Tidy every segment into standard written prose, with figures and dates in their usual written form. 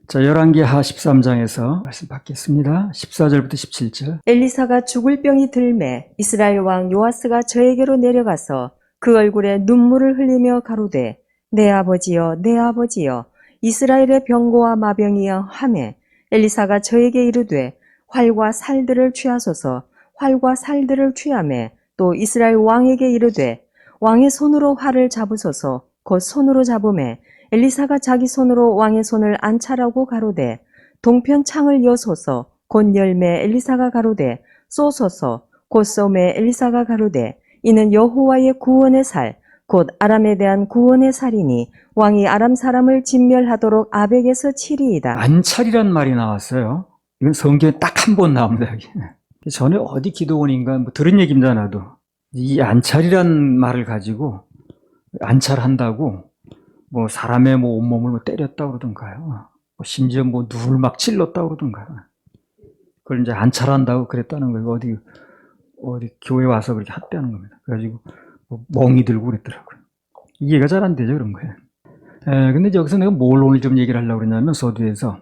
자, 열왕기하 13장에서 말씀 받겠습니다. 14절부터 17절. 엘리사가 죽을 병이 들매 이스라엘 왕 요아스가 저에게로 내려가서 그 얼굴에 눈물을 흘리며 가로되 내 아버지여 내 아버지여 이스라엘의 병고와 마병이여 하매 엘리사가 저에게 이르되 활과 살들을 취하소서. 활과 살들을 취하매 또 이스라엘 왕에게 이르되 왕의 손으로 활을 잡으소서. 곧 손으로 잡으매 엘리사가 자기 손으로 왕의 손을 안차라고 가로되 동편 창을 여소서. 곧 열매 엘리사가 가로되 쏘소서. 곧 쏘매 엘리사가 가로되 이는 여호와의 구원의 살 곧 아람에 대한 구원의 살이니 왕이 아람 사람을 진멸하도록 아벡에서 치리이다. 안찰이란 말이 나왔어요. 이건 성경에 딱 한 번 나옵니다. 여기. 전에 어디 기도원인가 뭐 들은 얘기입니다. 나도 이 안찰이란 말을 가지고 안찰한다고 뭐 사람의 뭐 온몸을 뭐 때렸다 그러던가요. 뭐 심지어 뭐 누를 막 찔렀다 그러던가요. 그걸 이제 안찰한다고 그랬다는 거예요. 어디 교회 와서 그렇게 했다는 겁니다. 그래가지고 뭐 멍이 들고 그랬더라고요. 이해가 잘 안 되죠, 그런 거예요. 근데 여기서 내가 뭘 오늘 좀 얘기를 하려고 그러냐면 서두에서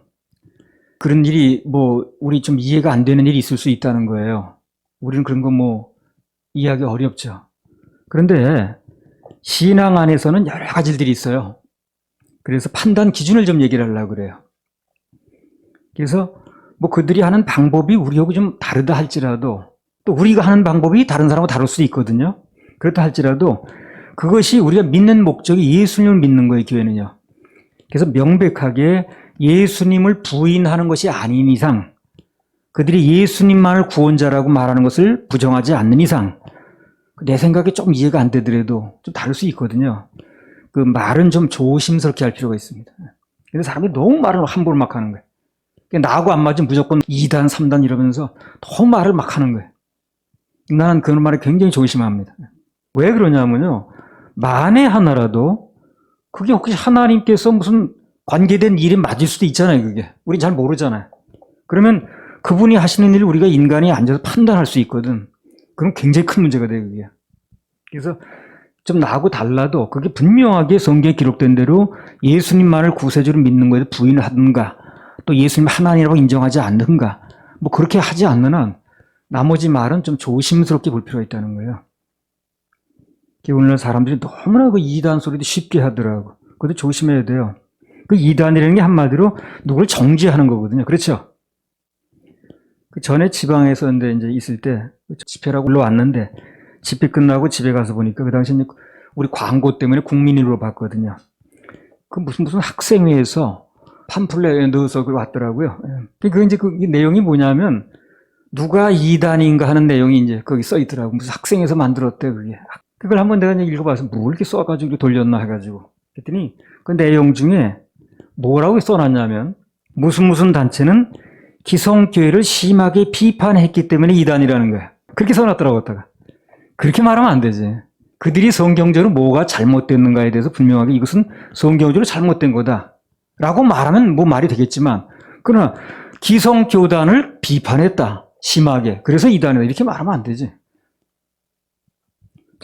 그런 일이 뭐 우리 좀 이해가 안 되는 일이 있을 수 있다는 거예요. 우리는 그런 거 뭐 이해하기 어렵죠. 그런데 신앙 안에서는 여러 가지 일들이 있어요. 그래서 판단 기준을 좀 얘기를 하려고 그래요. 그래서 뭐 그들이 하는 방법이 우리하고 좀 다르다 할지라도 또 우리가 하는 방법이 다른 사람하고 다를 수도 있거든요. 그렇다 할지라도 그것이 우리가 믿는 목적이 예수님을 믿는 거예요, 교회는요. 그래서 명백하게 예수님을 부인하는 것이 아닌 이상, 그들이 예수님만을 구원자라고 말하는 것을 부정하지 않는 이상, 내 생각에 조금 이해가 안 되더라도 좀 다를 수 있거든요. 그 말은 좀 조심스럽게 할 필요가 있습니다. 그래서 사람이 너무 말을 함부로 막 하는 거예요. 나하고 안 맞으면 무조건 2단, 3단 이러면서 너무 말을 막 하는 거예요. 나는 그런 말에 굉장히 조심합니다. 왜 그러냐면요. 만에 하나라도 그게 혹시 하나님께서 무슨 관계된 일이 맞을 수도 있잖아요, 그게. 우린 잘 모르잖아요. 그러면 그분이 하시는 일을 우리가 인간이 앉아서 판단할 수 있거든. 그럼 굉장히 큰 문제가 돼요, 그게. 그래서 좀 나하고 달라도 그게 분명하게 성경에 기록된 대로 예수님만을 구세주로 믿는 거에 부인을 하든가 또 예수님 하나님이라고 인정하지 않는가 뭐 그렇게 하지 않는 한 나머지 말은 좀 조심스럽게 볼 필요가 있다는 거예요. 오늘날 사람들이 너무나 그 이단 소리도 쉽게 하더라고. 그것도 조심해야 돼요. 그 이단이라는 게 한마디로 누구를 정죄하는 거거든요. 그렇죠? 그 전에 지방에서 이제 있을 때 집회라고 올라왔는데 집회 끝나고 집에 가서 보니까 그 당시에 우리 광고 때문에 국민일보로 봤거든요. 그 무슨 학생회에서 팜플렛에 넣어서 왔더라고요. 그 이제 그 내용이 뭐냐면 누가 이단인가 하는 내용이 이제 거기 써 있더라고. 무슨 학생에서 만들었대 그게. 그걸 한번 내가 읽어봐서 뭘 이렇게 써가지고 돌렸나 해가지고 그랬더니 그 내용 중에 뭐라고 써놨냐면 무슨 단체는 기성교회를 심하게 비판했기 때문에 이단이라는 거야. 그렇게 써놨더라고. 그렇게 말하면 안 되지. 그들이 성경적으로 뭐가 잘못됐는가에 대해서 분명하게 이것은 성경적으로 잘못된 거다 라고 말하면 뭐 말이 되겠지만 그러나 기성교단을 비판했다 심하게 그래서 이단이다 이렇게 말하면 안 되지.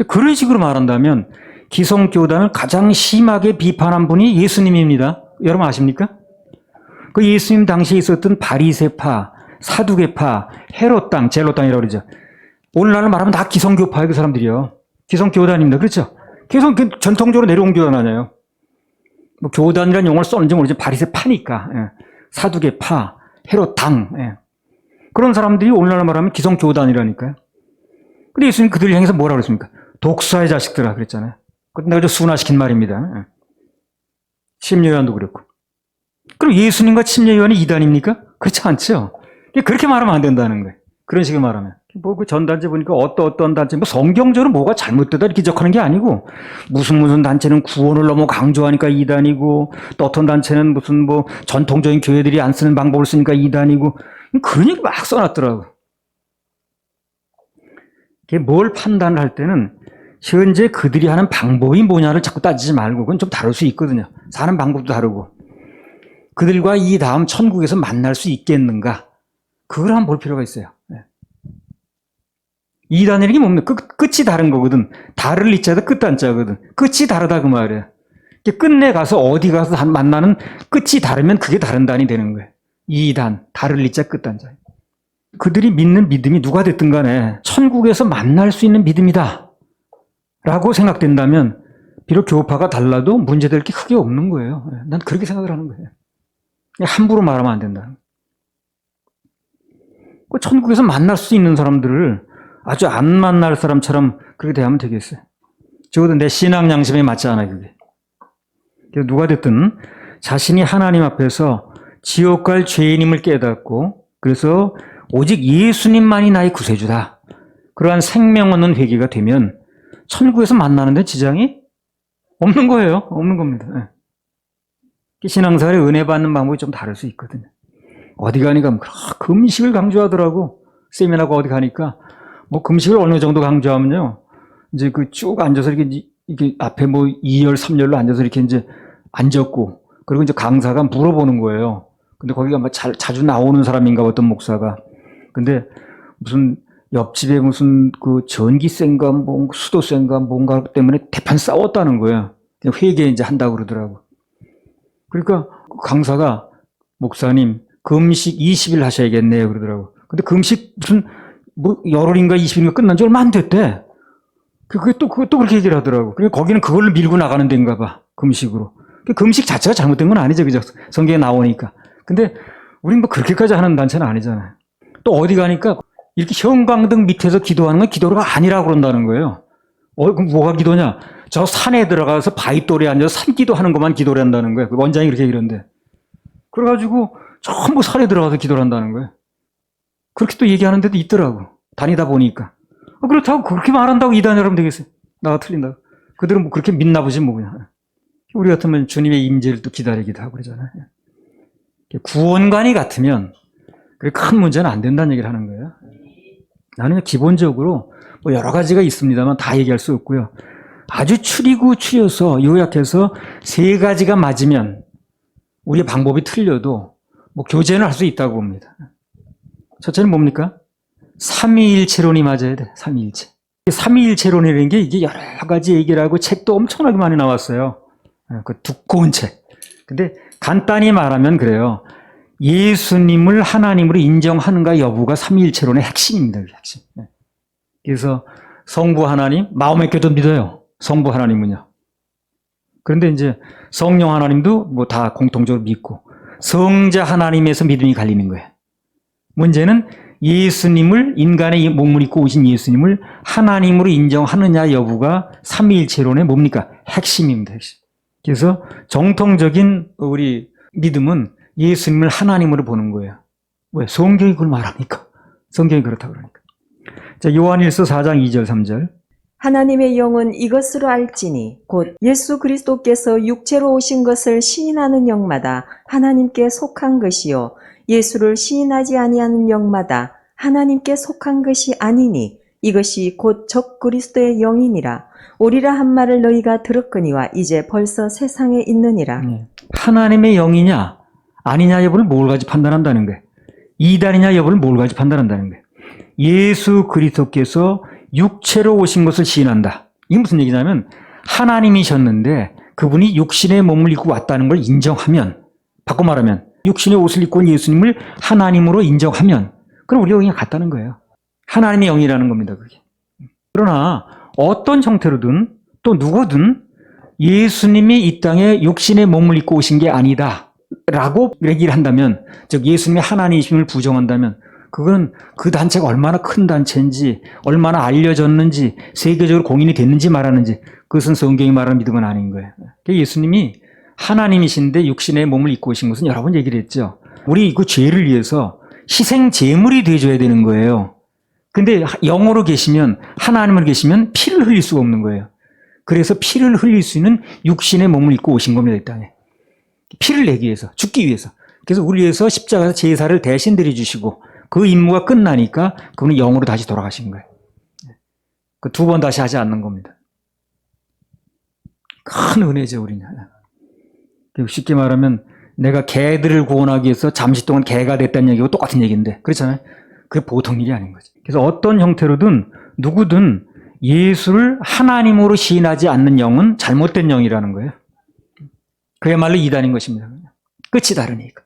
그런 식으로 말한다면 기성교단을 가장 심하게 비판한 분이 예수님입니다. 여러분 아십니까? 그 예수님 당시에 있었던 바리새파, 사두개파, 헤롯당, 젤롯당이라고 그러죠. 오늘날로 말하면 다 기성교파예요, 그 사람들이요. 기성교단입니다. 그렇죠? 기성 전통적으로 내려온 교단 아니에요. 뭐 교단이라는 용어를 썼는지 모르지 바리새파니까. 예. 사두개파, 헤롯당. 예. 그런 사람들이 오늘날로 말하면 기성교단이라니까요. 근데 예수님 그들을 향해서 뭐라고 그랬습니까? 독사의 자식들아 그랬잖아요. 그것도 내가 좀 순화시킨 말입니다. 침례요한도 그렇고. 그럼 예수님과 침례요한이 이단입니까? 그렇지 않죠. 그렇게 말하면 안 된다는 거예요. 그런 식으로 말하면. 뭐 그 전단지 보니까 어떤 단체, 뭐 성경적으로 뭐가 잘못되다 이렇게 지적하는 게 아니고 무슨 단체는 구원을 너무 강조하니까 이단이고 또 어떤 단체는 무슨 뭐 전통적인 교회들이 안 쓰는 방법을 쓰니까 이단이고 그런 얘기 막 써놨더라고. 뭘 판단을 할 때는 현재 그들이 하는 방법이 뭐냐를 자꾸 따지지 말고 그건 좀 다를 수 있거든요. 사는 방법도 다르고 그들과 이 다음 천국에서 만날 수 있겠는가 그걸 한번 볼 필요가 있어요. 이단이라는 게 뭡니까? 끝이 다른 거거든. 다를 이자도 끝단자거든. 끝이 다르다 그 말이에요. 끝내 가서 어디 가서 만나는 끝이 다르면 그게 다른 단이 되는 거예요. 이 단, 다를 리자 끝단자. 그들이 믿는 믿음이 누가 됐든 간에 천국에서 만날 수 있는 믿음이다 라고 생각된다면 비록 교파가 달라도 문제될 게 크게 없는 거예요. 난 그렇게 생각을 하는 거예요. 함부로 말하면 안 된다. 천국에서 만날 수 있는 사람들을 아주 안 만날 사람처럼 그렇게 대하면 되겠어요. 적어도 내 신앙 양심에 맞지 않아요, 그게. 그래서 누가 됐든 자신이 하나님 앞에서 지옥 갈 죄인임을 깨닫고 그래서 오직 예수님만이 나의 구세주다. 그러한 생명 얻는 회개가 되면 천국에서 만나는데 지장이 없는 거예요. 없는 겁니다. 신앙생활에 은혜 받는 방법이 좀 다를 수 있거든요. 어디 가니까 금식을 강조하더라고. 세미나가 어디 가니까 뭐 금식을 어느 정도 강조하면요. 이제 그 쭉 앉아서 이렇게 앞에 뭐 2열, 3열로 앉아서 이렇게 이제 앉았고 그리고 이제 강사가 물어보는 거예요. 근데 거기가 막 자주 나오는 사람인가 어떤 목사가. 근데 무슨 옆집에 무슨 그 전기세인가 뭐 수도세인가 뭔가 때문에 대판 싸웠다는 거예요. 그냥 회개 이제 한다고 그러더라고. 그러니까 강사가 목사님 금식 20일 하셔야겠네요 그러더라고. 근데 금식 무슨 뭐 열흘인가 20일인가 끝난 지 얼마 안 됐대. 그게 또 그렇게 얘기를 하더라고. 그러니까 거기는 그걸로 밀고 나가는 데인가 봐. 금식으로. 금식 자체가 잘못된 건 아니죠. 그죠? 성경에 나오니까. 근데 우린 뭐 그렇게까지 하는 단체는 아니잖아요. 또 어디 가니까 이렇게 형광등 밑에서 기도하는 건 기도가 아니라고 그런다는 거예요. 그럼 뭐가 기도냐? 저 산에 들어가서 바위돌에 앉아서 산기도 하는 것만 기도를 한다는 거예요. 원장이 그렇게 얘기하는데. 그래가지고 전부 산에 들어가서 기도를 한다는 거예요. 그렇게 또 얘기하는 데도 있더라고. 다니다 보니까. 그렇다고 그렇게 말한다고 이단이라면 되겠어요? 나가 틀린다고. 그들은 뭐 그렇게 믿나 보지 뭐 그냥. 우리 같으면 주님의 임재를 또 기다리기도 하고 그러잖아요. 구원관이 같으면 큰 문제는 안 된다는 얘기를 하는 거예요. 나는 기본적으로 뭐 여러 가지가 있습니다만 다 얘기할 수 없고요. 아주 추리고 추려서 요약해서 3가지가 맞으면 우리의 방법이 틀려도 뭐 교제는 할 수 있다고 봅니다. 첫째는 뭡니까? 삼위일체론이 맞아야 돼. 삼위일체. 삼위일체론이라는 게 이게 여러 가지 얘기를 하고 책도 엄청나게 많이 나왔어요. 그 두꺼운 책. 근데 간단히 말하면 그래요. 예수님을 하나님으로 인정하는가 여부가 삼위일체론의 핵심입니다. 핵심. 그래서 성부 하나님, 마음에 껴도 믿어요. 성부 하나님은요. 그런데 이제 성령 하나님도 뭐 다 공통적으로 믿고 성자 하나님에서 믿음이 갈리는 거예요. 문제는 예수님을 인간의 몸을 입고 오신 예수님을 하나님으로 인정하느냐 여부가 삼위일체론의 뭡니까? 핵심입니다. 핵심. 그래서 정통적인 우리 믿음은 예수님을 하나님으로 보는 거예요. 왜? 성경이 그걸 말합니까? 성경이 그렇다고 그러니까. 자, 요한일서 4장 2절 3절. 하나님의 영은 이것으로 알지니 곧 예수 그리스도께서 육체로 오신 것을 시인하는 영마다 하나님께 속한 것이요 예수를 시인하지 아니하는 영마다 하나님께 속한 것이 아니니 이것이 곧 적 그리스도의 영이니라. 오리라 한 말을 너희가 들었거니와 이제 벌써 세상에 있느니라. 하나님의 영이냐 아니냐 여부를 뭘 가지고 판단한다는 거예요. 이단이냐 여부를 뭘 가지고 판단한다는 거예요. 예수 그리스도께서 육체로 오신 것을 시인한다. 이게 무슨 얘기냐면 하나님이셨는데 그분이 육신의 몸을 입고 왔다는 걸 인정하면, 바꿔 말하면 육신의 옷을 입고 온 예수님을 하나님으로 인정하면 그럼 우리가 그냥 같다는 거예요. 하나님의 영이라는 겁니다. 그게. 그러나 어떤 형태로든 또 누구든 예수님이 이 땅에 육신의 몸을 입고 오신 게 아니다 라고 얘기를 한다면, 즉 예수님의 하나님이심을 부정한다면 그건 그 단체가 얼마나 큰 단체인지, 얼마나 알려졌는지, 세계적으로 공인이 됐는지 말하는지, 그것은 성경이 말하는 믿음은 아닌 거예요. 예수님이 하나님이신데 육신의 몸을 입고 오신 것은 여러 번 얘기를 했죠. 우리 그 죄를 위해서 희생 제물이 되어줘야 되는 거예요. 근데 영으로 계시면, 하나님으로 계시면 피를 흘릴 수가 없는 거예요. 그래서 피를 흘릴 수 있는 육신의 몸을 입고 오신 겁니다, 이 땅에. 피를 내기 위해서, 죽기 위해서. 그래서 우리 위해서 십자가에서 제사를 대신 드려주시고 그 임무가 끝나니까 그분은 영으로 다시 돌아가신 거예요. 그 2번 다시 하지 않는 겁니다. 큰 은혜죠, 우리는. 쉽게 말하면 내가 개들을 구원하기 위해서 잠시 동안 개가 됐다는 얘기하고 똑같은 얘기인데, 그렇잖아요. 그게 보통 일이 아닌 거죠. 그래서 어떤 형태로든 누구든 예수를 하나님으로 시인하지 않는 영은 잘못된 영이라는 거예요. 그야말로 이단인 것입니다. 끝이 다르니까.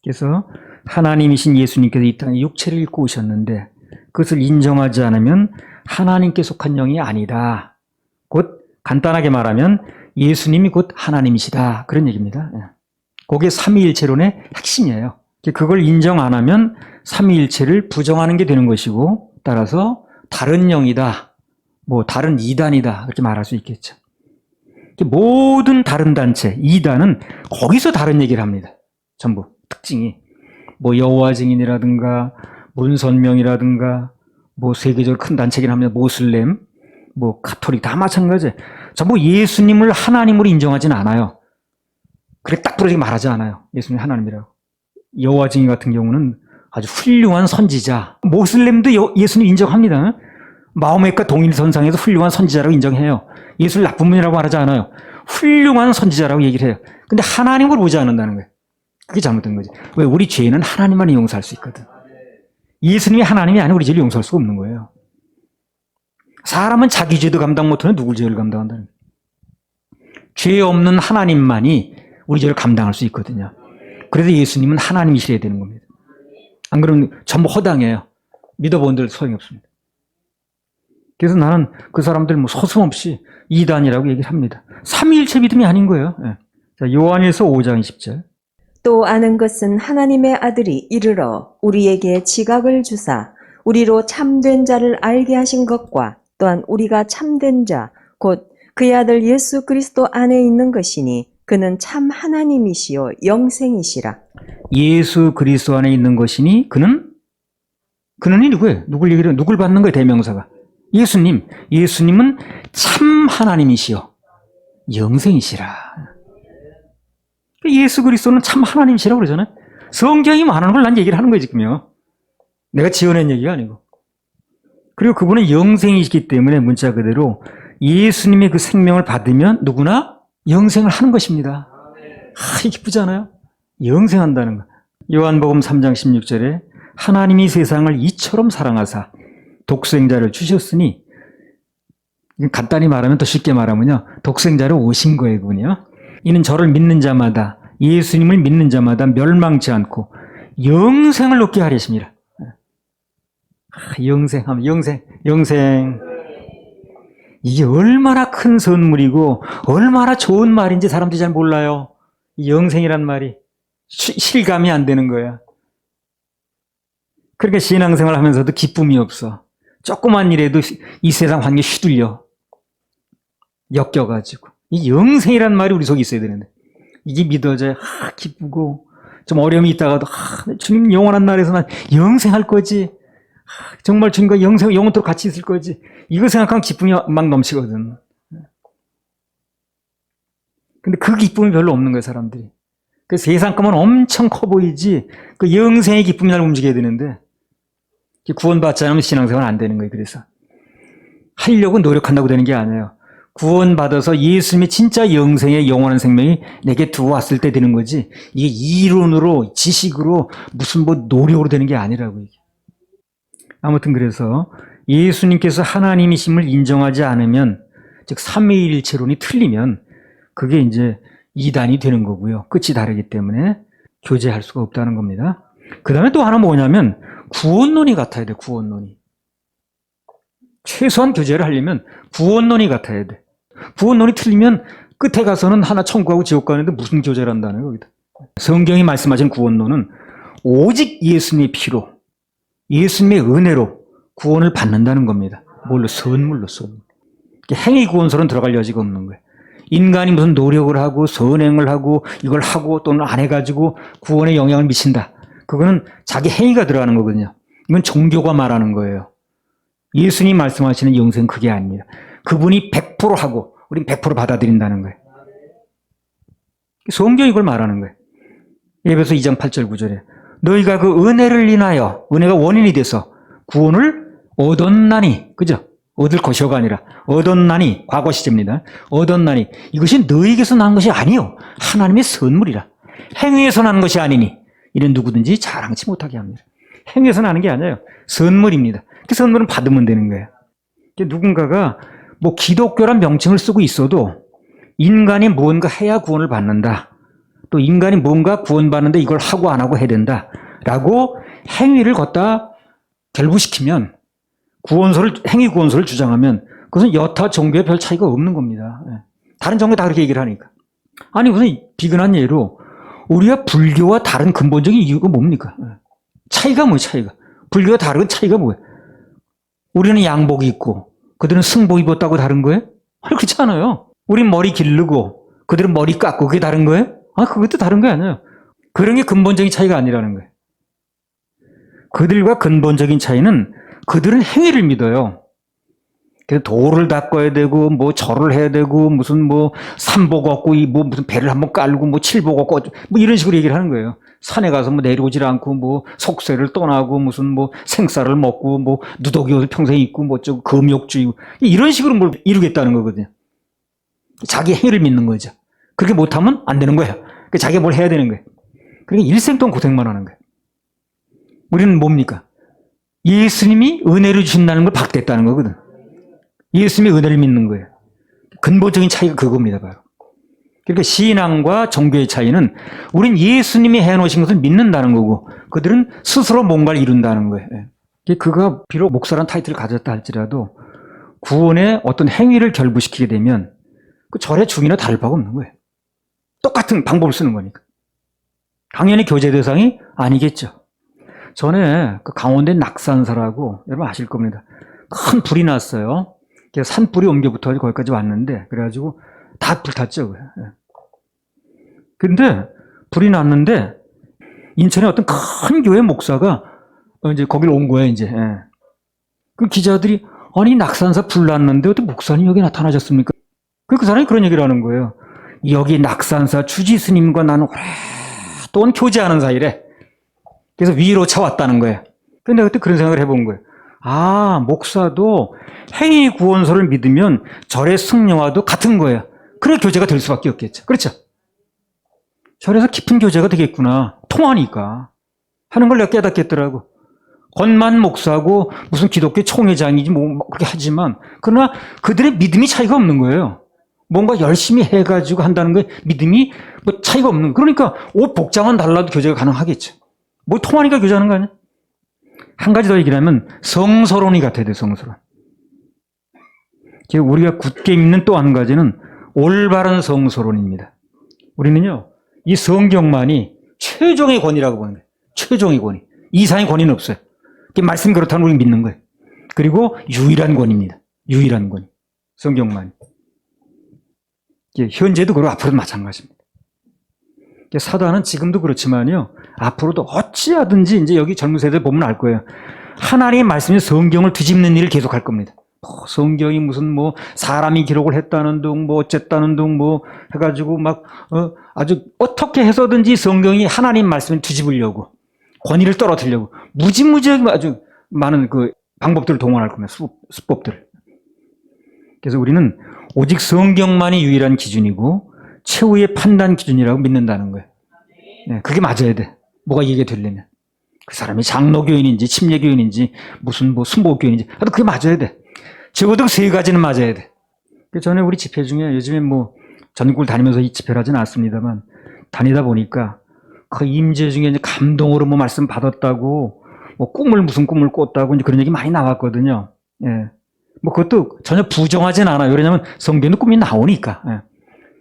그래서 하나님이신 예수님께서 이 땅에 육체를 입고 오셨는데 그것을 인정하지 않으면 하나님께 속한 영이 아니다. 곧 간단하게 말하면 예수님이 곧 하나님이시다. 그런 얘기입니다. 그게 삼위일체론의 핵심이에요. 그걸 인정 안 하면 삼위일체를 부정하는 게 되는 것이고 따라서 다른 영이다. 뭐 다른 이단이다. 이렇게 말할 수 있겠죠. 모든 다른 단체, 이단은 거기서 다른 얘기를 합니다. 전부 특징이 뭐 여호와 증인이라든가 문선명이라든가 뭐 세계적으로 큰 단체긴 합니다. 모슬렘, 뭐 가톨릭 다 마찬가지예요. 전부 예수님을 하나님으로 인정하지는 않아요. 그렇게 딱 부러지게 말하지 않아요. 예수님이 하나님이라고. 여호와 증인 같은 경우는 아주 훌륭한 선지자. 모슬렘도 예수님 인정합니다. 마호메트과 동일선상에서 훌륭한 선지자라고 인정해요. 예수를 나쁜 분이라고 말하지 않아요. 훌륭한 선지자라고 얘기를 해요. 근데 하나님을 보지 않는다는 거예요. 그게 잘못된 거지. 왜? 우리 죄는 하나님만 용서할 수 있거든. 예수님이 하나님이 아니고 우리 죄를 용서할 수가 없는 거예요. 사람은 자기 죄도 감당 못하는 누굴 죄를 감당한다는 거예요. 죄 없는 하나님만이 우리 죄를 감당할 수 있거든요. 그래서 예수님은 하나님이셔야 되는 겁니다. 안 그러면 전부 허당해요. 믿어본들 소용이 없습니다. 그래서 나는 그 사람들 뭐 서슴없이 이단이라고 얘기를 합니다. 삼위일체 믿음이 아닌 거예요. 네. 자, 요한일서 5장 20절. 또 아는 것은 하나님의 아들이 이르러 우리에게 지각을 주사 우리로 참된 자를 알게 하신 것과 또한 우리가 참된 자 곧 그의 아들 예수 그리스도 안에 있는 것이니 그는 참 하나님이시요 영생이시라. 예수 그리스도 안에 있는 것이니 그는이 누구예요? 누굴 얘기를 해요? 누굴 받는 거예요? 대명사가. 예수님. 예수님은 참 하나님이시요 영생이시라. 예수 그리스도는 참 하나님이시라고 그러잖아요. 성경이 말하는 걸 난 얘기를 하는 거예요, 지금요. 내가 지어낸 얘기가 아니고. 그리고 그분은 영생이시기 때문에 문자 그대로 예수님의 그 생명을 받으면 누구나 영생을 하는 것입니다. 이게 기쁘잖아요. 영생한다는 거. 요한복음 3장 16절에 하나님이 세상을 이처럼 사랑하사 독생자를 주셨으니, 간단히 말하면 더 쉽게 말하면요, 독생자를 오신 거예요, 그분이요. 이는 저를 믿는 자마다, 예수님을 믿는 자마다 멸망치 않고 영생을 얻게 하려 하심이라. 영생하면 영생. 이게 얼마나 큰 선물이고 얼마나 좋은 말인지 사람들이 잘 몰라요. 이 영생이란 말이 실감이 안 되는 거야. 그러니까 신앙생활 하면서도 기쁨이 없어. 조그만 일에도 이 세상 환경에 휘둘려. 엮여가지고. 이 영생이란 말이 우리 속에 있어야 되는데. 이게 믿어져야 기쁘고, 좀 어려움이 있다가도 주님 영원한 날에서 난 영생할 거지. 정말 주님과 영원토록 같이 있을 거지. 이거 생각하면 기쁨이 막 넘치거든. 근데 그 기쁨이 별로 없는 거예요, 사람들이. 그 세상 것만 엄청 커 보이지, 그 영생의 기쁨이 날 움직여야 되는데, 구원받지 않으면 신앙생활은 안 되는 거예요, 그래서. 하려고 노력한다고 되는 게 아니에요. 구원받아서 예수님의 진짜 영생의 영원한 생명이 내게 들어왔을 때 되는 거지, 이게 이론으로, 지식으로, 무슨 뭐 노력으로 되는 게 아니라고. 이게. 아무튼 그래서 예수님께서 하나님이심을 인정하지 않으면, 즉 삼위일체론이 틀리면 그게 이제 이단이 되는 거고요. 끝이 다르기 때문에 교제할 수가 없다는 겁니다. 그 다음에 또 하나 뭐냐면 구원론이 같아야 돼. 구원론이. 최소한 교제를 하려면 구원론이 같아야 돼. 구원론이 틀리면 끝에 가서는 하나 천국하고 지옥 가는데 무슨 교제를 한다는 거예요, 거기다. 성경이 말씀하신 구원론은 오직 예수님의 피로, 예수님의 은혜로 구원을 받는다는 겁니다. 뭘로? 선물로. 행위 구원설은 들어갈 여지가 없는 거예요. 인간이 무슨 노력을 하고 선행을 하고 이걸 하고 또는 안 해가지고 구원에 영향을 미친다. 그거는 자기 행위가 들어가는 거거든요. 이건 종교가 말하는 거예요. 예수님 말씀하시는 영생은 그게 아닙니다. 그분이 100% 하고 우린 100% 받아들인다는 거예요. 성경이 이걸 말하는 거예요. 에베소 2장 8절 9절에 너희가 그 은혜를 인하여, 은혜가 원인이 돼서 구원을 얻었나니, 그죠? 얻을 것이요가 아니라 얻었나니, 과거 시제입니다. 얻었나니, 이것이 너희에게서 난 것이 아니요 하나님의 선물이라. 행위에서 난 것이 아니니 이는 누구든지 자랑치 못하게 합니다. 행위에서 나는 게 아니에요. 선물입니다. 그 선물은 받으면 되는 거예요. 누군가가 뭐 기독교란 명칭을 쓰고 있어도 인간이 무언가 해야 구원을 받는다, 또 인간이 뭔가 구원받는데 이걸 하고 안 하고 해야 된다라고 행위를 걷다 결부시키면 행위 구원소를 주장하면 그것은 여타 종교에 별 차이가 없는 겁니다. 다른 종교 다 그렇게 얘기를 하니까. 아니 무슨 비근한 예로 우리가 불교와 다른 근본적인 이유가 뭡니까? 차이가 뭐예요, 차이가? 불교와 다른 차이가 뭐예요? 우리는 양복 입고 그들은 승복 입었다고 다른 거예요? 아니 그렇지 않아요. 우린 머리 기르고 그들은 머리 깎고 그게 다른 거예요? 아 그것도 다른 게 아니에요. 그런 게 근본적인 차이가 아니라는 거예요. 그들과 근본적인 차이는 그들은 행위를 믿어요. 그래서 도를 닦아야 되고 뭐 절을 해야 되고 무슨 뭐 삼복 얻고 뭐 무슨 배를 한번 깔고 뭐 칠복 얻고 뭐 이런 식으로 얘기를 하는 거예요. 산에 가서 뭐 내려오질 않고 뭐 속세를 떠나고 무슨 뭐 생쌀을 먹고 뭐 누더기 옷을 평생 입고 뭐 어쩌고 금욕주의 이런 식으로 뭘 이루겠다는 거거든요. 자기 행위를 믿는 거죠. 그렇게 못하면 안 되는 거예요. 자기가 뭘 해야 되는 거예요. 그러니까 일생 동안 고생만 하는 거예요. 우리는 뭡니까? 예수님이 은혜를 주신다는 걸 받겠다는 거거든. 예수님의 은혜를 믿는 거예요. 근본적인 차이가 그겁니다, 바로. 그러니까 신앙과 종교의 차이는 우린 예수님이 해놓으신 것을 믿는다는 거고 그들은 스스로 뭔가를 이룬다는 거예요. 그가 비록 목사라는 타이틀을 가졌다 할지라도 구원의 어떤 행위를 결부시키게 되면 그 절의 중이나 다를 바가 없는 거예요. 똑같은 방법을 쓰는 거니까. 당연히 교제 대상이 아니겠죠. 전에 그 강원도의 낙산사라고 여러분 아실 겁니다. 큰 불이 났어요. 그래서 산불이 옮겨붙어 거기까지 왔는데 그래가지고 다 불탔죠. 근데 불이 났는데 인천에 어떤 큰 교회 목사가 이제 거기를 온 거예요. 이제 그 기자들이 아니 낙산사 불 났는데 어떻게 목사님 여기 나타나셨습니까? 그 사람이 그런 얘기를 하는 거예요. 여기 낙산사 주지 스님과 나는 오랫동안 교제하는 사이래. 그래서 위로 쳐왔다는 거예요. 근데 그때 그런 생각을 해본 거예요. 아, 목사도 행위 구원소를 믿으면 절의 승려와도 같은 거예요. 그래 교제가 될 수밖에 없겠죠. 그렇죠? 절에서 깊은 교제가 되겠구나. 통하니까. 하는 걸 내가 깨닫겠더라고. 권만 목사고 무슨 기독교 총회장이지 뭐 그렇게 하지만 그러나 그들의 믿음이 차이가 없는 거예요. 뭔가 열심히 해가지고 한다는 거에 믿음이 뭐 차이가 없는 거예요. 그러니까 옷 복장은 달라도 교제가 가능하겠죠. 뭐 통하니까 교제하는 거 아니야? 한 가지 더 얘기를 하면 성서론이 같아야 돼, 성서론. 우리가 굳게 믿는 또 한 가지는 올바른 성서론입니다. 우리는요, 이 성경만이 최종의 권위라고 보는 거예요. 최종의 권위. 이상의 권위는 없어요. 말씀이 그렇다면 우리는 믿는 거예요. 그리고 유일한 권위입니다. 유일한 권위. 성경만이. 현재도 그렇고 앞으로도 마찬가지입니다. 사단은 지금도 그렇지만요, 앞으로도 어찌하든지 이제 여기 젊은 세대 보면 알 거예요. 하나님의 말씀이 성경을 뒤집는 일을 계속 할 겁니다. 성경이 무슨 뭐 사람이 기록을 했다는 둥, 뭐 어쨌다는 둥, 뭐 해가지고 막 아주 어떻게 해서든지 성경이 하나님 말씀을 뒤집으려고 권위를 떨어뜨리려고 무지무지하게 아주 많은 그 방법들을 동원할 겁니다. 수법들을. 그래서 우리는 오직 성경만이 유일한 기준이고 최후의 판단 기준이라고 믿는다는 거예요. 네, 그게 맞아야 돼. 뭐가 이게 되려면. 그 사람이 장로교인인지 침례교인인지 무슨 뭐 순복교인인지 하여튼 그게 맞아야 돼. 적어도 세 가지는 맞아야 돼. 전에 우리 집회 중에 요즘에 뭐 전국을 다니면서 이 집회를 하진 않습니다만 다니다 보니까 그 임재 중에 이제 감동으로 뭐 말씀 받았다고 뭐 무슨 꿈을 꿨다고 이제 그런 얘기 많이 나왔거든요. 예. 뭐 그것도 전혀 부정하진 않아요. 왜냐하면 성경도 꿈이 나오니까. 예.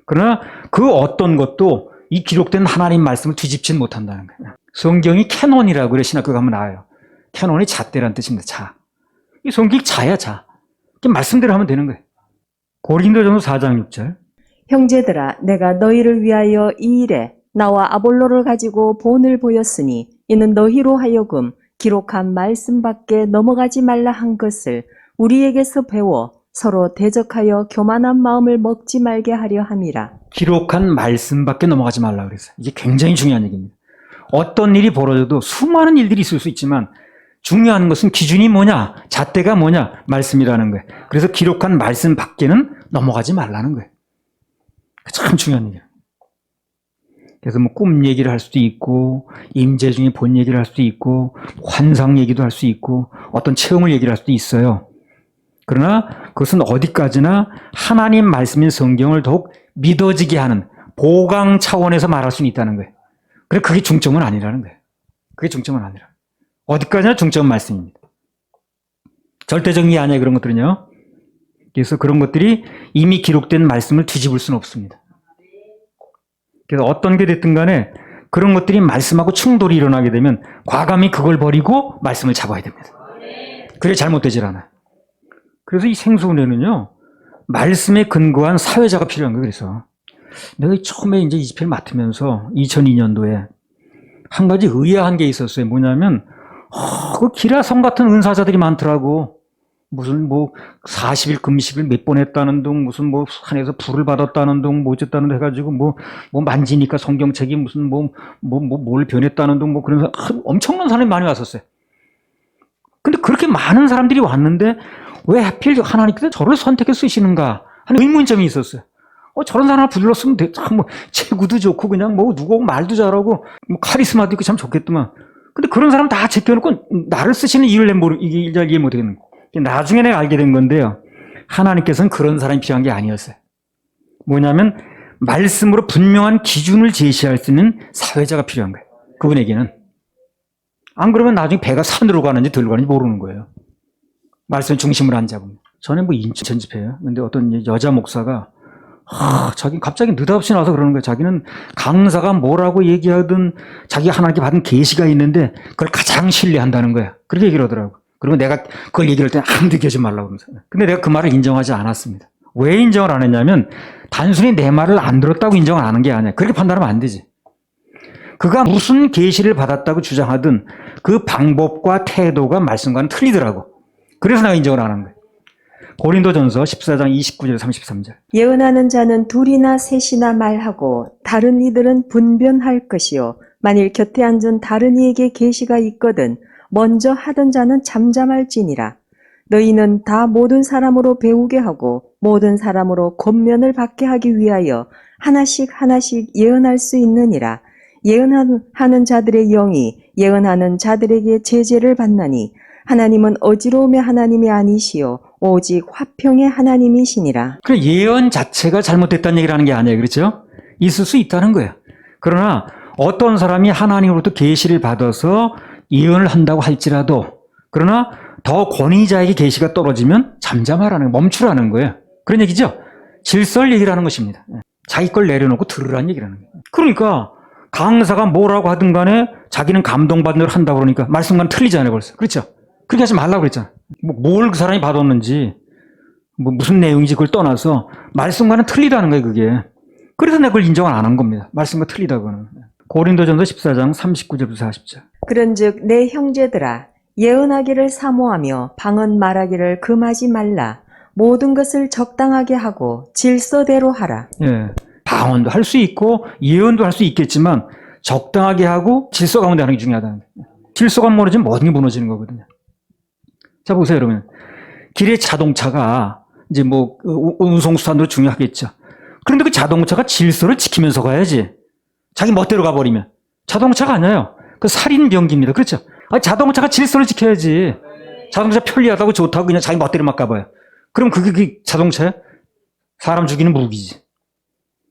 그러나 그 어떤 것도 이 기록된 하나님 말씀을 뒤집지는 못한다는 거예요. 성경이 캐논이라고 그래 신학교 가면 나와요. 캐논이 잣대란 뜻입니다. 자. 이 성경이 자야 자. 말씀대로 하면 되는 거예요. 고린도전서 4장 6절. 형제들아 내가 너희를 위하여 이 일에 나와 아볼로를 가지고 본을 보였으니 이는 너희로 하여금 기록한 말씀 밖에 넘어가지 말라 한 것을 우리에게서 배워 서로 대적하여 교만한 마음을 먹지 말게 하려 함이라. 기록한 말씀 밖에 넘어가지 말라 그랬어요. 이게 굉장히 중요한 얘기입니다. 어떤 일이 벌어져도 수많은 일들이 있을 수 있지만 중요한 것은 기준이 뭐냐, 잣대가 뭐냐, 말씀이라는 거예요. 그래서 기록한 말씀 밖에는 넘어가지 말라는 거예요. 참 중요한 일이에요. 그래서 뭐 꿈 얘기를 할 수도 있고, 임재 중에 본 얘기를 할 수도 있고, 환상 얘기도 할 수 있고, 어떤 체험을 얘기를 할 수도 있어요. 그러나 그것은 어디까지나 하나님 말씀인 성경을 더욱 믿어지게 하는 보강 차원에서 말할 수는 있다는 거예요. 그래, 그게 중점은 아니라는 거예요. 그게 중점은 아니라. 어디까지나 중점 말씀입니다. 절대적인 게 아니에요, 그런 것들은요. 그래서 그런 것들이 이미 기록된 말씀을 뒤집을 수는 없습니다. 그래서 어떤 게 됐든 간에 그런 것들이 말씀하고 충돌이 일어나게 되면 과감히 그걸 버리고 말씀을 잡아야 됩니다. 그래 잘못되질 않아요. 그래서 이 생수은혜는요, 말씀에 근거한 사회자가 필요한 거예요. 그래서 내가 처음에 이제 이 집회를 맡으면서 2002년도에 한 가지 의아한 게 있었어요. 뭐냐면, 그 기라성 같은 은사자들이 많더라고. 무슨 40일 금식을 몇 번 했다는 둥, 무슨 산에서 불을 받았다는 둥, 뭐 어쨌다는 둥 해가지고 만지니까 성경책이 무슨 뭘 변했다는 둥, 그러면서 엄청난 사람이 많이 왔었어요. 근데 그렇게 많은 사람들이 왔는데 왜 하필 하나님께서 저를 선택해 쓰시는가 하는 의문점이 있었어요. 저런 사람을 불렀으면 체구도 좋고 그냥 누구 말도 잘하고 카리스마도 있고 참 좋겠더만. 근데 그런 사람 다 제껴놓고 나를 쓰시는 이유를 이해 못하겠는 거예요. 나중에 내가 알게 된 건데요. 하나님께서는 그런 사람이 필요한 게 아니었어요. 뭐냐면 말씀으로 분명한 기준을 제시할 수 있는 사회자가 필요한 거예요. 그분에게는. 안 그러면 나중에 배가 산으로 가는지 들로 가는지 모르는 거예요. 말씀 중심을 안 잡으면. 전에 인천 집회예요. 근데 어떤 여자 목사가 자기 갑자기 느닷없이 나와서 그러는 거예요. 자기는 강사가 뭐라고 얘기하든 자기가 하나님께 받은 계시가 있는데 그걸 가장 신뢰한다는 거야. 그렇게 얘기를 하더라고. 그리고 내가 그걸 얘기할 때는 아무도 얘기하지 말라고 그러면서. 근데 내가 그 말을 인정하지 않았습니다. 왜 인정을 안 했냐면 단순히 내 말을 안 들었다고 인정을 안 한 게 아니야. 그렇게 판단하면 안 되지. 그가 무슨 계시를 받았다고 주장하든 그 방법과 태도가 말씀과는 틀리더라고. 그래서 내가 인정을 안 한 거야. 고린도전서 14장 29절 33절. 예언하는 자는 둘이나 셋이나 말하고 다른 이들은 분변할 것이요 만일 곁에 앉은 다른 이에게 계시가 있거든 먼저 하던 자는 잠잠할지니라. 너희는 다 모든 사람으로 배우게 하고 모든 사람으로 권면을 받게 하기 위하여 하나씩 예언할 수 있느니라. 예언하는 자들의 영이 예언하는 자들에게 제재를 받나니 하나님은 어지러움의 하나님이 아니시요 오직 화평의 하나님이시니라. 그 예언 자체가 잘못됐다는 얘기를 하는 게 아니에요. 그렇죠? 있을 수 있다는 거예요. 그러나 어떤 사람이 하나님으로부터 계시를 받아서 예언을 한다고 할지라도 그러나 더 권위자에게 계시가 떨어지면 잠잠하라는 거예요. 멈추라는 거예요. 그런 얘기죠. 질서를 얘기를 하는 것입니다. 자기 걸 내려놓고 들으라는 얘기를 하는 거예요. 그러니까 강사가 뭐라고 하든 간에 자기는 감동받는 걸 한다고 그러니까 말씀과는 틀리잖아요. 벌써. 그렇죠? 그렇게 하지 말라고 그랬잖아요. 뭘 그 사람이 받았는지 무슨 내용인지 그걸 떠나서 말씀과는 틀리다는 거예요. 그게. 그래서 내가 그걸 인정을 안 한 겁니다. 말씀과 틀리다고는. 고린도전서 14장 39절부터 40절. 그런즉 내 형제들아 예언하기를 사모하며 방언 말하기를 금하지 말라. 모든 것을 적당하게 하고 질서대로 하라. 예, 방언도 할 수 있고 예언도 할 수 있겠지만 적당하게 하고 질서 가운데 하는 게 중요하다는 거예요. 질서가 무너지면 모든 게 무너지는 거거든요. 자 보세요, 여러분. 길에 자동차가 이제 운송수단도 중요하겠죠. 그런데 그 자동차가 질서를 지키면서 가야지. 자기 멋대로 가버리면 자동차가 아니에요. 그 살인병기입니다. 그렇죠? 자동차가 질서를 지켜야지. 자동차 편리하다고 좋다고 그냥 자기 멋대로 막 가봐요. 그럼 그게 자동차야? 사람 죽이는 무기지.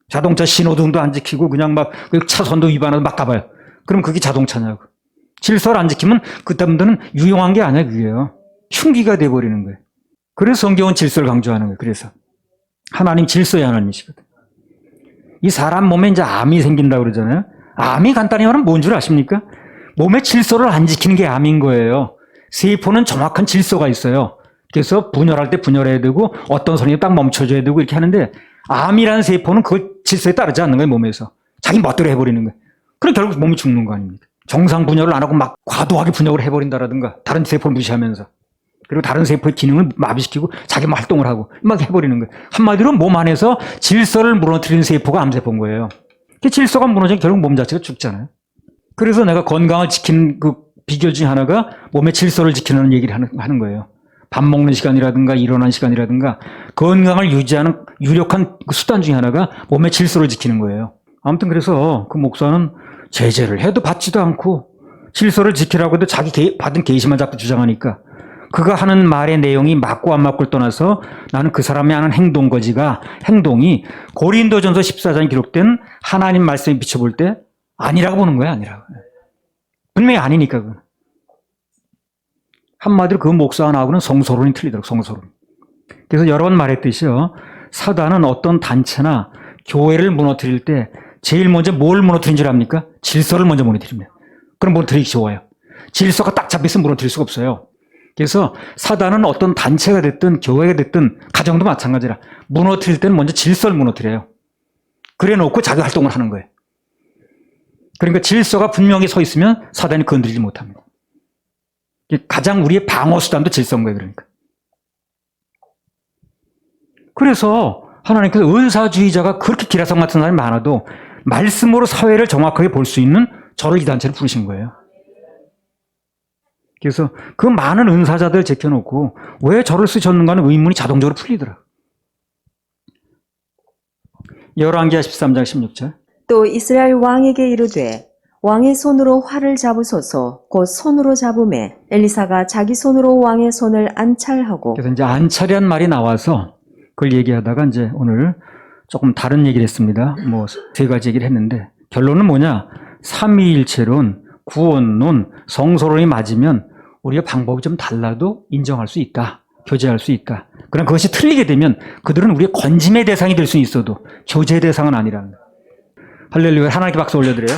자동차 신호등도 안 지키고 그냥 막 차선도 위반하고 막 가봐요. 그럼 그게 자동차냐고. 질서를 안 지키면 그때부터는 유용한 게 아니야, 그게요. 흉기가 돼버리는 거예요. 그래서 성경은 질서를 강조하는 거예요. 그래서 하나님 질서의 하나님이시거든. 이 사람 몸에 이제 암이 생긴다고 그러잖아요. 암이 간단히 말하면 뭔 줄 아십니까? 몸의 질서를 안 지키는 게 암인 거예요. 세포는 정확한 질서가 있어요. 그래서 분열할 때 분열해야 되고 어떤 선이 딱 멈춰줘야 되고 이렇게 하는데 암이라는 세포는 그 질서에 따르지 않는 거예요. 몸에서. 자기 멋대로 해버리는 거예요. 그럼 결국 몸이 죽는 거 아닙니까? 정상 분열을 안 하고 막 과도하게 분열을 해버린다라든가 다른 세포를 무시하면서 그리고 다른 세포의 기능을 마비시키고 자기 활동을 하고 막 해버리는 거예요. 한마디로 몸 안에서 질서를 무너뜨리는 세포가 암세포인 거예요. 그 질서가 무너지면 결국 몸 자체가 죽잖아요. 그래서 내가 건강을 지키는 그 비결 중에 하나가 몸의 질서를 지키는 얘기를 하는 거예요. 밥 먹는 시간이라든가 일어나는 시간이라든가 건강을 유지하는 유력한 수단 중에 하나가 몸의 질서를 지키는 거예요. 아무튼 그래서 그 목사는 제재를 해도 받지도 않고 질서를 지키라고 해도 자기 받은 계시만 자꾸 주장하니까 그가 하는 말의 내용이 맞고 안 맞고를 떠나서 나는 그 사람이 하는 행동이 고린도전서 14장에 기록된 하나님 말씀에 비춰볼 때 아니라고 보는 거야, 아니라고. 분명히 아니니까. 그건. 한마디로 그 목사가 나하고는 성소론이 틀리더라고, 성소론. 그래서 여러 번 말했듯이요. 사단은 어떤 단체나 교회를 무너뜨릴 때 제일 먼저 뭘 무너뜨린 줄 압니까? 질서를 먼저 무너뜨립니다. 그럼 무너뜨리기 쉬워요. 질서가 딱 잡혀서 무너뜨릴 수가 없어요. 그래서 사단은 어떤 단체가 됐든 교회가 됐든 가정도 마찬가지라 무너뜨릴 때는 먼저 질서를 무너뜨려요. 그래 놓고 자기 활동을 하는 거예요. 그러니까 질서가 분명히 서 있으면 사단이 건드리지 못합니다. 가장 우리의 방어 수단도 질서인 거예요. 그러니까. 그래서 하나님께서 은사주의자가 그렇게 기라성 같은 사람이 많아도 말씀으로 사회를 정확하게 볼 수 있는 저를 이 단체를 부르신 거예요. 그래서 그 많은 은사자들 제껴놓고 왜 저를 쓰셨는가는 의문이 자동적으로 풀리더라. 열왕기하 13장 16절. 또 이스라엘 왕에게 이르되 왕의 손으로 활을 잡으소서. 곧 손으로 잡음에 엘리사가 자기 손으로 왕의 손을 안찰하고. 그래서 이제 안찰이란 말이 나와서 그걸 얘기하다가 이제 오늘 조금 다른 얘기를 했습니다. 뭐 세 가지 얘기를 했는데 결론은 뭐냐? 삼위일체론, 구원론, 성소론이 맞으면 우리가 방법이 좀 달라도 인정할 수 있다. 교제할 수 있다. 그러나 그것이 틀리게 되면 그들은 우리의 건짐의 대상이 될 수 있어도 교제의 대상은 아니라는 거예요. 할렐루야. 하나님께 박수 올려드려요.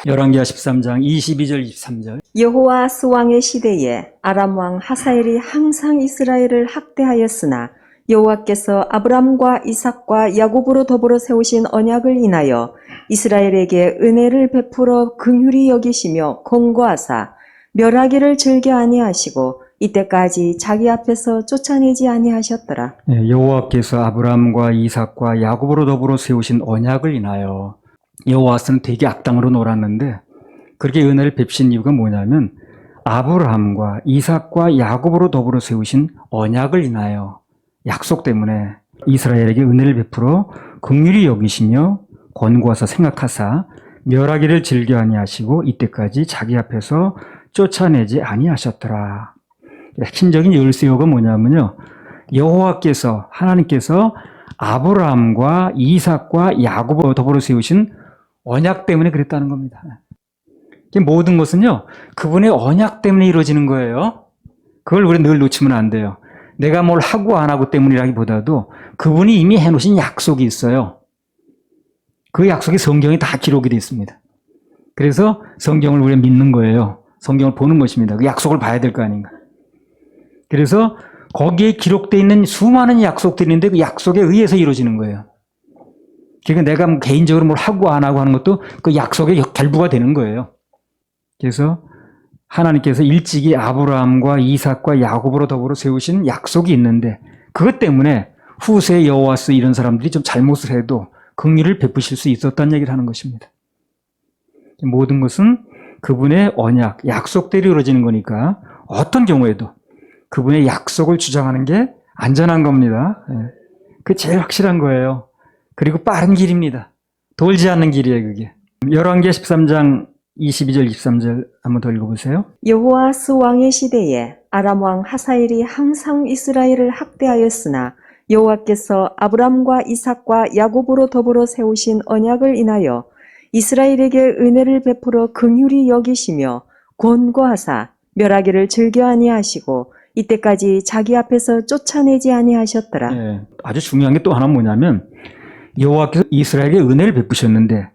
열왕기하 13장 22절 23절. 여호와스 왕의 시대에 아람 왕 하사엘이 항상 이스라엘을 학대하였으나 여호와께서 아브람과 이삭과 야곱으로 더불어 세우신 언약을 인하여 이스라엘에게 은혜를 베풀어 긍휼히 여기시며 권고하사 멸하기를 즐겨 아니하시고 이때까지 자기 앞에서 쫓아내지 아니하셨더라. 네, 여호와께서 아브람과 이삭과 야곱으로 더불어 세우신 언약을 인하여 여호와스는 되게 악당으로 놀았는데 그렇게 은혜를 베푸신 이유가 뭐냐면 아브람과 이삭과 야곱으로 더불어 세우신 언약을 인하여 약속 때문에 이스라엘에게 은혜를 베풀어 긍휼히 여기시며 권고하사 생각하사 멸하기를 즐겨 아니하시고 이때까지 자기 앞에서 쫓아내지 아니하셨더라. 핵심적인 열쇠어가 뭐냐면요. 여호와께서 하나님께서 아브라함과 이삭과 야곱을 더불어 세우신 언약 때문에 그랬다는 겁니다. 모든 것은요. 그분의 언약 때문에 이루어지는 거예요. 그걸 우리 늘 놓치면 안 돼요. 내가 뭘 하고 안 하고 때문이라기보다도 그분이 이미 해놓으신 약속이 있어요. 그 약속이 성경에 다 기록이 되어 있습니다. 그래서 성경을 우리가 믿는 거예요. 성경을 보는 것입니다. 그 약속을 봐야 될 거 아닌가. 그래서 거기에 기록되어 있는 수많은 약속들이 있는데 그 약속에 의해서 이루어지는 거예요. 그러니까 내가 뭐 개인적으로 뭘 하고 안 하고 하는 것도 그 약속의 결부가 되는 거예요. 그래서 하나님께서 일찍이 아브라함과 이삭과 야곱으로 더불어 세우신 약속이 있는데 그것 때문에 후세 여호와스 이런 사람들이 좀 잘못을 해도 긍휼을 베푸실 수 있었다는 얘기를 하는 것입니다. 모든 것은 그분의 언약, 약속대로 이루어지는 거니까 어떤 경우에도 그분의 약속을 주장하는 게 안전한 겁니다. 그게 제일 확실한 거예요. 그리고 빠른 길입니다. 돌지 않는 길이에요, 그게. 열왕기하 13장 22절, 23절 한번 더 읽어보세요. 여호와스 왕의 시대에 아람 왕 하사엘이 항상 이스라엘을 학대하였으나 여호와께서 아브람과 이삭과 야곱으로 더불어 세우신 언약을 인하여 이스라엘에게 은혜를 베풀어 긍휼히 여기시며 권고하사 멸하기를 즐겨 아니하시고 이때까지 자기 앞에서 쫓아내지 아니하셨더라. 네, 아주 중요한 게 또 하나 뭐냐면 여호와께서 이스라엘에게 은혜를 베푸셨는데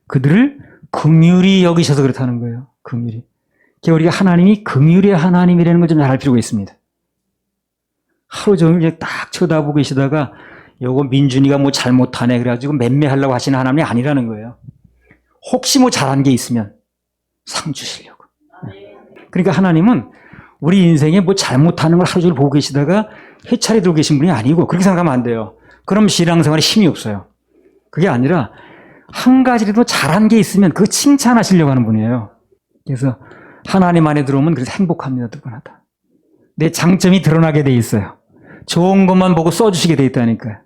그들을 긍휼히 여기셔서 그렇다는 거예요. 긍휼히. 그러니까 우리가 하나님이 긍휼의 하나님이라는 걸 좀 잘 알 필요가 있습니다. 하루 종일 그냥 딱 쳐다보고 계시다가 요거 민준이가 뭐 잘못하네 그래가지고 맴매하려고 하시는 하나님이 아니라는 거예요. 혹시 뭐 잘한 게 있으면 상 주시려고. 그러니까 하나님은 우리 인생에 뭐 잘못하는 걸 하루 종일 보고 계시다가 해차례 들고 계신 분이 아니고 그렇게 생각하면 안 돼요. 그럼 신앙생활에 힘이 없어요. 그게 아니라 한 가지라도 잘한 게 있으면 그거 칭찬하시려고 하는 분이에요. 그래서 하나님 안에 들어오면 그래서 행복합니다. 누구나다. 내 장점이 드러나게 돼 있어요. 좋은 것만 보고 써주시게 돼 있다니까요.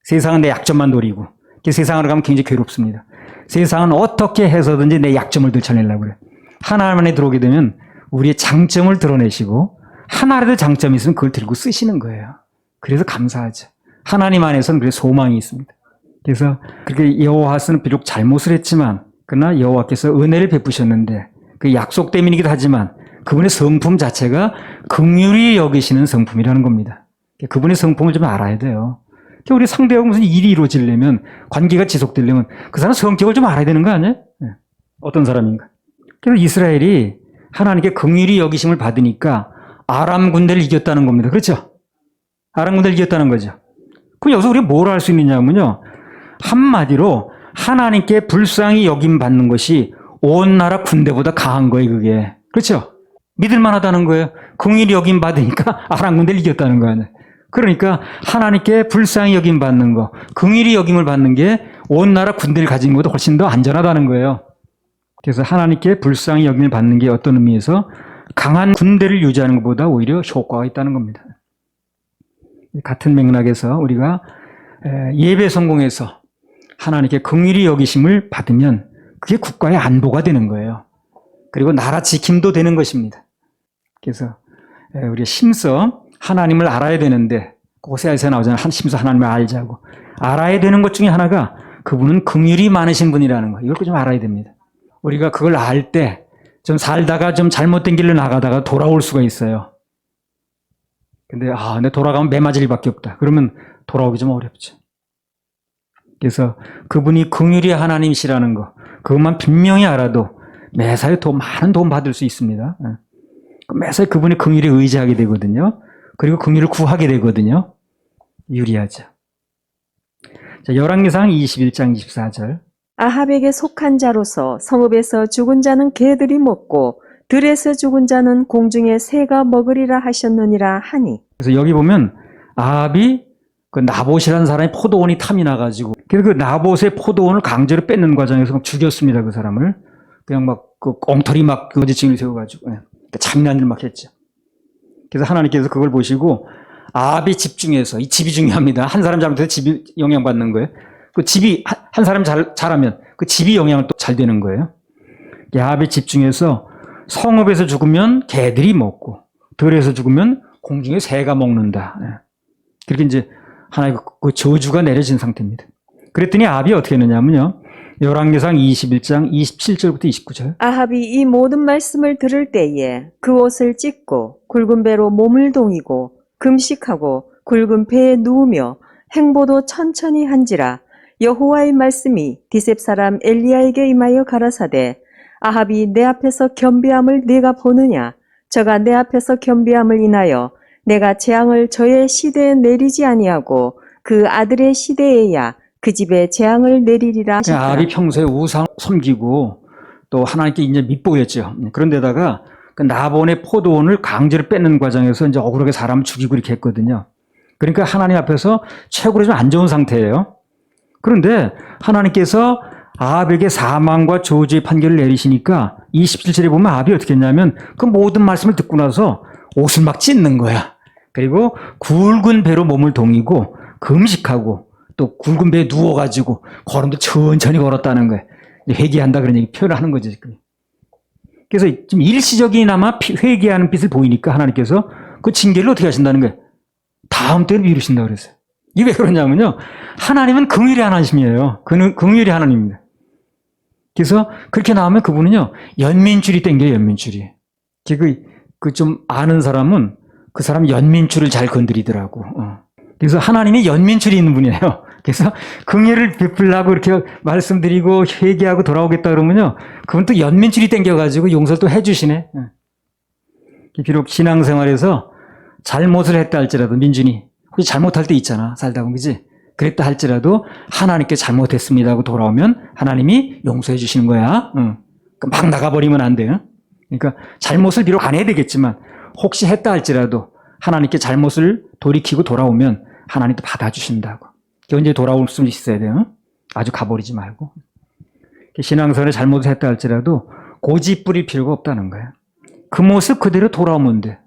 세상은 내 약점만 노리고 세상으로 가면 굉장히 괴롭습니다. 세상은 어떻게 해서든지 내 약점을 들춰내려고 그래요. 하나님 안에 들어오게 되면 우리의 장점을 드러내시고 하나라도 장점이 있으면 그걸 들고 쓰시는 거예요. 그래서 감사하죠. 하나님 안에서는 그래서 소망이 있습니다. 그래서 그렇게 여호와스는 비록 잘못을 했지만 그러나 여호와께서 은혜를 베푸셨는데 그 약속 때문이기도 하지만 그분의 성품 자체가 긍휼히 여기시는 성품이라는 겁니다. 그분의 성품을 좀 알아야 돼요. 우리 상대하고 무슨 일이 이루어지려면 관계가 지속되려면 그 사람 성격을 좀 알아야 되는 거 아니에요? 네. 어떤 사람인가? 그래서 이스라엘이 하나님께 긍휼히 여기심을 받으니까 아람 군대를 이겼다는 겁니다. 그렇죠? 아람 군대를 이겼다는 거죠. 그럼 여기서 우리가 뭘 할 수 있느냐면요. 한마디로 하나님께 불쌍히 여김 받는 것이 온 나라 군대보다 강한 거예요, 그게. 그렇죠? 믿을 만하다는 거예요. 긍휼히 여김 받으니까 아람 군대를 이겼다는 거예요. 그러니까 하나님께 불쌍히 여김 받는 거, 긍휼히 여김을 받는 게 온 나라 군대를 가진 것보다 훨씬 더 안전하다는 거예요. 그래서 하나님께 불쌍히 여김을 받는 게 어떤 의미에서 강한 군대를 유지하는 것보다 오히려 효과가 있다는 겁니다. 같은 맥락에서 우리가 예배 성공에서 하나님께 긍휼히 여기심을 받으면 그게 국가의 안보가 되는 거예요. 그리고 나라 지킴도 되는 것입니다. 그래서 우리 심서 하나님을 알아야 되는데 호세아에서 나오잖아요. 심서 하나님을 알자고. 알아야 되는 것 중에 하나가 그분은 긍휼이 많으신 분이라는 거. 이걸 좀 알아야 됩니다. 우리가 그걸 알 때 좀 살다가 좀 잘못된 길로 나가다가 돌아올 수가 있어요. 근데 내 돌아가면 매 맞을 일밖에 없다. 그러면 돌아오기 좀 어렵죠. 그래서 그분이 긍휼의 하나님이시라는 거, 그것만 분명히 알아도 매사에 많은 도움 받을 수 있습니다. 매사에 그분의 긍휼에 의지하게 되거든요. 그리고 긍휼을 구하게 되거든요. 유리하죠. 자, 열왕기상 21장 24절. 아합에게 속한 자로서 성읍에서 죽은 자는 개들이 먹고 들에서 죽은 자는 공중의 새가 먹으리라 하셨느니라 하니. 그래서 여기 보면 아합이 그 나봇이라는 사람이 포도원이 탐이 나가지고 그래서 그 나봇의 포도원을 강제로 뺏는 과정에서 죽였습니다. 그 사람을 그냥 막 그 엉터리 막 거짓증을 세워가지고 잔인한 일 막 했죠. 그래서 하나님께서 그걸 보시고 아합이 집중해서 이 집이 중요합니다. 한 사람 잘못해서 집이 영향받는 거예요. 그 집이 한 사람 잘하면 그 집이 영향을 또 잘 되는 거예요. 아합이 집중해서 성읍에서 죽으면 개들이 먹고 들에서 죽으면 공중에 새가 먹는다. 그렇게 이제 하나의 그 저주가 내려진 상태입니다. 그랬더니 아합이 어떻게 했느냐면요. 열왕기상 21장 27절부터 29절. 아합이 이 모든 말씀을 들을 때에 그 옷을 찢고 굵은 배로 몸을 동이고 금식하고 굵은 배에 누우며 행보도 천천히 한지라. 여호와의 말씀이 디셉 사람 엘리야에게 임하여 가라사대 아합이 내 앞에서 겸비함을 네가 보느냐? 저가 내 앞에서 겸비함을 인하여 내가 재앙을 저의 시대에 내리지 아니하고 그 아들의 시대에야 그 집에 재앙을 내리리라 하셨다. 아합이 평소에 우상 섬기고 또 하나님께 이제 밉보였죠. 그런데다가 그 나본의 포도원을 강제로 뺏는 과정에서 이제 억울하게 사람을 죽이고 이렇게 했거든요. 그러니까 하나님 앞에서 최고로 좀 안 좋은 상태예요. 그런데 하나님께서 아합에게 사망과 저주의 판결을 내리시니까 27절에 보면 아합이 어떻게 했냐면 그 모든 말씀을 듣고 나서 옷을 막 찢는 거야. 그리고 굵은 배로 몸을 동이고 금식하고 또 굵은 배에 누워가지고 걸음도 천천히 걸었다는 거예요. 회개한다 그런 얘기 표현을 하는 거죠. 지금. 그래서 좀 일시적이나마 회개하는 빛을 보이니까 하나님께서 그 징계를 어떻게 하신다는 거예요? 다음 때를 미루신다고 그랬어요. 이게 왜 그러냐면요. 하나님은 긍휼의 하나님이에요. 그는 긍휼의 하나님입니다. 그래서 그렇게 나오면 그분은요. 연민줄이 땡겨요. 연민줄이. 그 좀 아는 사람은 그 사람 연민줄을 잘 건드리더라고. 그래서 하나님이 연민줄이 있는 분이에요. 그래서 긍휼을 베풀라고 이렇게 말씀드리고 회개하고 돌아오겠다 그러면요. 그분 또 연민줄이 땡겨가지고 용서를 또 해주시네. 비록 신앙생활에서 잘못을 했다 할지라도 민준이 혹시 잘못할 때 있잖아. 살다 보면 그지? 그랬다 할지라도 하나님께 잘못했습니다 하고 돌아오면 하나님이 용서해 주시는 거야. 막 나가버리면 안 돼요. 그러니까 잘못을 비록 안 해야 되겠지만 혹시 했다 할지라도 하나님께 잘못을 돌이키고 돌아오면 하나님도 받아주신다고. 언제 돌아올 수 있어야 돼요. 아주 가버리지 말고. 신앙생활에 잘못을 했다 할지라도 고집 부릴 필요가 없다는 거예요. 그 모습 그대로 돌아오면 돼.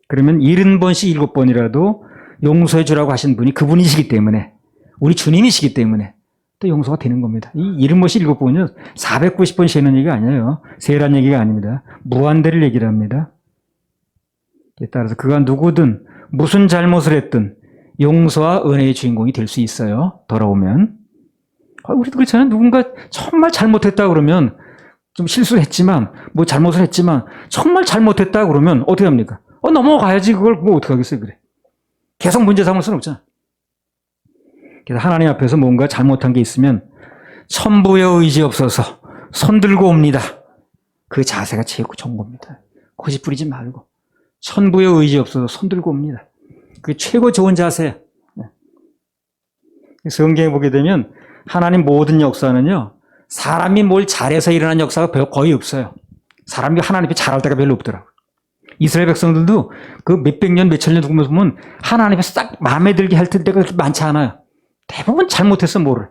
그러면 70번씩 7번이라도 용서해 주라고 하신 분이 그분이시기 때문에 우리 주님이시기 때문에 또 용서가 되는 겁니다. 이 70번씩 7번은 490번 세는 얘기가 아니에요. 세란 얘기가 아닙니다. 무한대를 얘기를 합니다. 따라서 그가 누구든 무슨 잘못을 했든 용서와 은혜의 주인공이 될 수 있어요. 돌아오면. 우리도 그렇잖아요. 누군가 정말 잘못했다 그러면 좀 실수를 했지만 뭐 잘못을 했지만 정말 잘못했다 그러면 어떻게 합니까? 넘어가야지. 그걸 뭐 어떻게 하겠어요. 그래. 계속 문제 삼을 수는 없잖아. 그래서 하나님 앞에서 뭔가 잘못한 게 있으면 천부의 의지 없어서 손 들고 옵니다. 그 자세가 제일 좋은 겁니다. 고집 부리지 말고 천부의 의지 없어서 손 들고 옵니다. 그게 최고 좋은 자세예요. 성경에 보게 되면 하나님 모든 역사는요, 사람이 뭘 잘해서 일어난 역사가 거의 없어요. 사람이 하나님 앞에 잘할 때가 별로 없더라고요. 이스라엘 백성들도 그 몇백 년, 몇천 년 두고 보면 하나님 앞에 싹 마음에 들게 할 때가 그렇게 많지 않아요. 대부분 잘못해서 뭐를.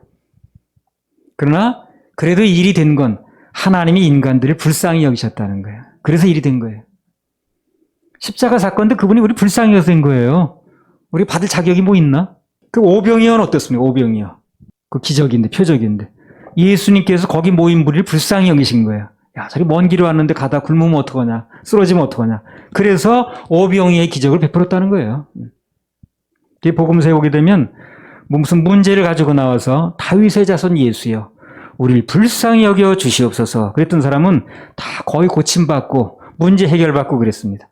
그러나 그래도 일이 된 건 하나님이 인간들을 불쌍히 여기셨다는 거예요. 그래서 일이 된 거예요. 십자가 사건도 그분이 우리 불쌍히 여기서 된 거예요. 우리 받을 자격이 뭐 있나? 그 오병이어는 어떻습니까? 오병이어. 그 기적인데, 표적인데. 예수님께서 거기 모인 무리를 불쌍히 여기신 거예요. 야, 저기 먼 길을 왔는데 가다 굶으면 어떡하냐? 쓰러지면 어떡하냐? 그래서 오병이어의 기적을 베풀었다는 거예요. 복음서에 오게 되면 무슨 문제를 가지고 나와서 다윗의 자손 예수여, 우리를 불쌍히 여겨 주시옵소서. 그랬던 사람은 다 거의 고침받고 문제 해결받고 그랬습니다.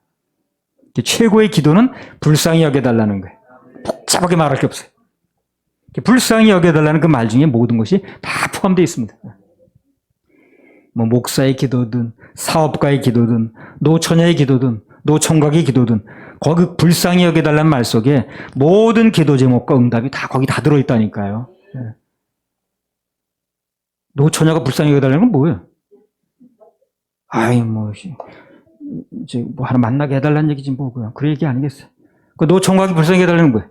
최고의 기도는 불쌍히 여겨달라는 거예요. 복잡하게 말할 게 없어요. 불쌍히 여겨달라는 그 말 중에 모든 것이 다 포함되어 있습니다. 뭐 목사의 기도든 사업가의 기도든 노처녀의 기도든 노총각의 기도든 거기 불쌍히 여겨달라는 말 속에 모든 기도 제목과 응답이 다 거기 다 들어있다니까요. 노처녀가 불쌍히 여겨달라는 건 뭐예요? 이제 뭐 하나 만나게 해달라는 얘기지 뭐고요. 그 얘기 아니겠어요. 그 노총각이 불쌍히 해달라는 거예요.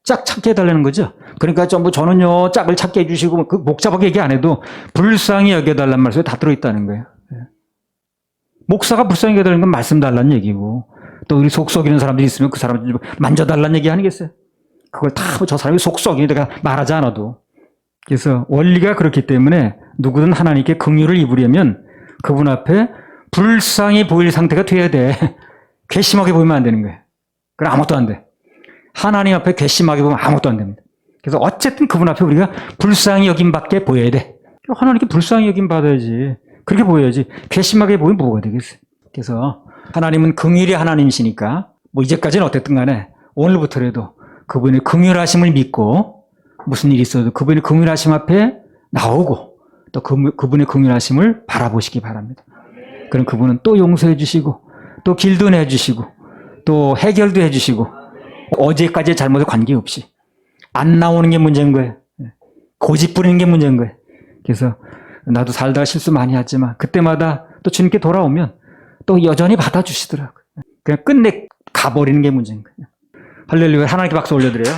짝 찾게 해달라는 거죠. 그러니까 전부 저는요 짝을 찾게 해주시고 그 복잡하게 얘기 안 해도 불쌍히 여겨달라는 말 속에 다 들어있다는 거예요. 목사가 불쌍히 여겨달라는 건 말씀 달라는 얘기고 또 우리 속 썩이는 사람들이 있으면 그 사람 만져달라는 얘기 아니겠어요? 그걸 다 저 사람이 속 썩이니까 말하지 않아도. 그래서 원리가 그렇기 때문에 누구든 하나님께 긍휼을 입으려면 그분 앞에 불쌍히 보일 상태가 돼야 돼. 괘씸하게 보이면 안 되는 거예요. 그럼 아무것도 안 돼. 하나님 앞에 괘씸하게 보면 아무것도 안 됩니다. 그래서 어쨌든 그분 앞에 우리가 불쌍히 여김받게 보여야 돼. 하나님께 불쌍히 여김받아야지. 그렇게 보여야지. 괘씸하게 보이면 뭐가 되겠어요. 그래서 하나님은 긍휼의 하나님이시니까 뭐 이제까지는 어쨌든 간에 오늘부터라도 그분의 긍휼하심을 믿고 무슨 일이 있어도 그분의 긍휼하심 앞에 나오고 또 그분의 긍휼하심을 바라보시기 바랍니다. 그럼 그분은 또 용서해 주시고 또 길도 내주시고 또 해결도 해주시고 어제까지의 잘못에 관계없이 안 나오는 게 문제인 거예요. 고집 부리는 게 문제인 거예요. 그래서 나도 살다가 실수 많이 했지만 그때마다 또 주님께 돌아오면 또 여전히 받아주시더라고요. 그냥 끝내 가버리는 게 문제인 거예요. 할렐루야. 하나님께 박수 올려드려요.